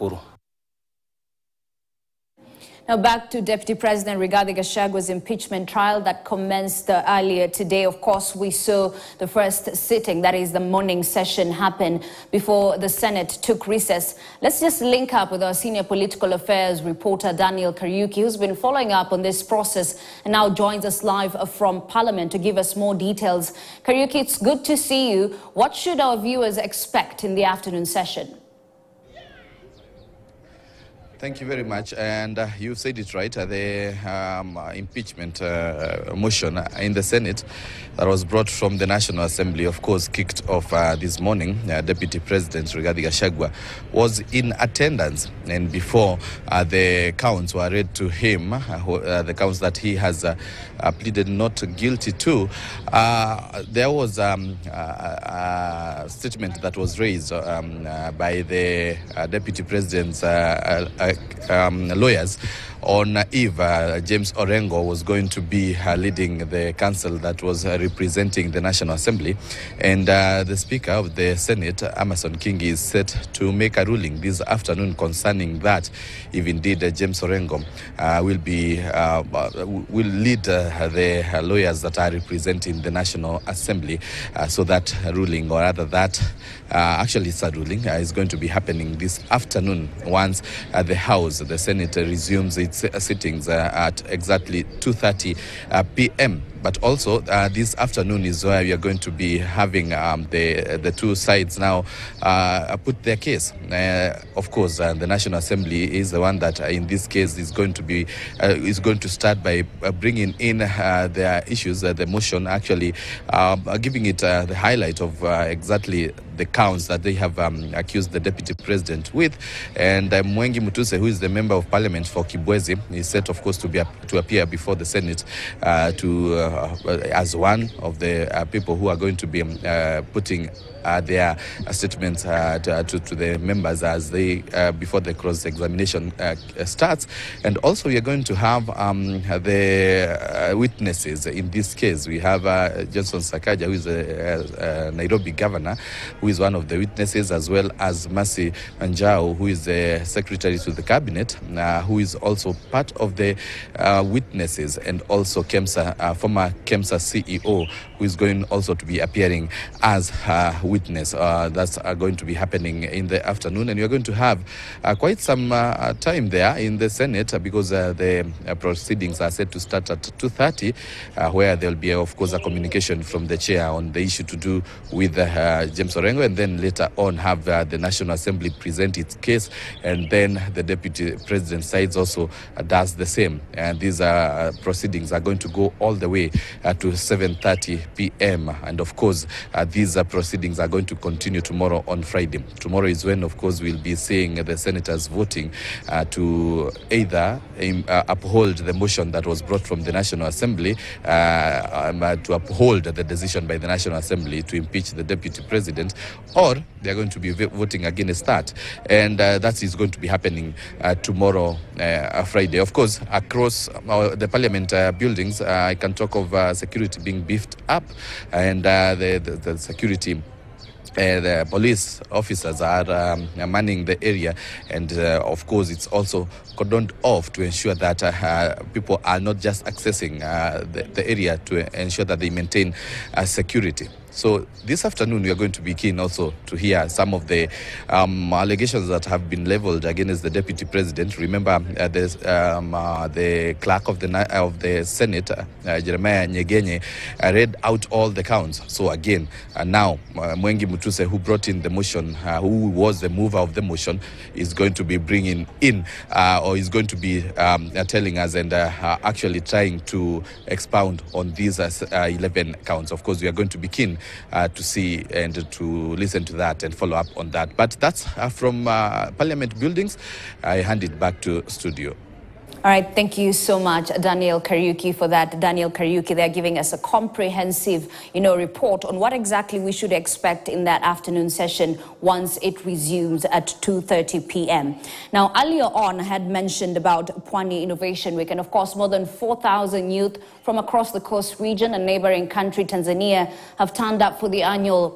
Nakuru. Now back to Deputy President Rigathi Gachagua's impeachment trial that commenced earlier today. Of course, we saw the first sitting, that is the morning session, happen before the Senate took recess. Let's just link up with our senior political affairs reporter Daniel Kariuki, who's been following up on this process and now joins us live from Parliament to give us more details. Kariuki, it's good to see you. What should our viewers expect in the afternoon session? Thank you very much, and you said it right. The impeachment motion in the Senate that was brought from the National Assembly, of course, kicked off this morning. Deputy President Rigathi Gachagua was in attendance, and before the counts were read to him, the counts that he has pleaded not guilty to, there was a statement that was raised by the Deputy President's lawyers on if James Orengo was going to be leading the council that was representing the National Assembly. And the Speaker of the Senate, Amason Kingi, is set to make a ruling this afternoon concerning that, if indeed James Orengo will lead the lawyers that are representing the National Assembly. So that ruling, or rather that actually it's a ruling, is going to be happening this afternoon once the House, the Senate, resumes its sittings at exactly 2:30 p.m. But also, this afternoon is where we are going to be having the two sides now put their case. Of course, the National Assembly is the one that, in this case, is going to start by bringing in their issues. The motion actually giving it the highlight of exactly the counts that they have accused the Deputy President with. And Mwengi Mutuse, who is the Member of Parliament for Kibwezi, is set, of course, to appear before the Senate as one of the people who are going to be putting their statements to the members as they before the cross-examination starts. And also we are going to have the witnesses. In this case, we have Johnson Sakaja, who is a Nairobi governor, who is one of the witnesses, as well as Mercy Anjao, who is the secretary to the cabinet, who is also part of the witnesses, and also KEMSA, former KEMSA CEO, who is going also to be appearing as witness. That's going to be happening in the afternoon, and we are going to have quite some time there in the Senate because the proceedings are set to start at 2:30, where there will be, of course, a communication from the chair on the issue to do with James Orengo, and then later on have the National Assembly present its case, and then the Deputy President sides also does the same. And these proceedings are going to go all the way to 7:30 p.m. And of course, these proceedings are going to continue tomorrow on Friday. Tomorrow is when, of course, we'll be seeing the senators voting to either uphold the motion that was brought from the National Assembly, to uphold the decision by the National Assembly to impeach the Deputy President, or they're going to be voting against that. And that is going to be happening tomorrow, Friday. Of course, across the Parliament buildings, I can talk of security being beefed up, and the security, the police officers are manning the area, and of course it's also cordoned off to ensure that people are not just accessing the area, to ensure that they maintain security. So this afternoon we are going to be keen also to hear some of the allegations that have been leveled against the Deputy President. Remember, the clerk of the Senate, Jeremiah Nyegenye, read out all the counts. So again, now Mwengi Mutuse, who brought in the motion, who was the mover of the motion, is going to be bringing in, or is going to be telling us and actually trying to expound on these 11 counts. Of course, we are going to be keen to see and to listen to that and follow up on that. But that's from Parliament buildings. I hand it back to studio. All right, thank you so much, Daniel Kariuki, for that. Daniel Kariuki, they're giving us a comprehensive, report on what exactly we should expect in that afternoon session once it resumes at 2:30 p.m. Now, earlier on, I had mentioned about Pwani Innovation Week, and of course, more than 4,000 youth from across the coast region and neighboring country, Tanzania, have turned up for the annual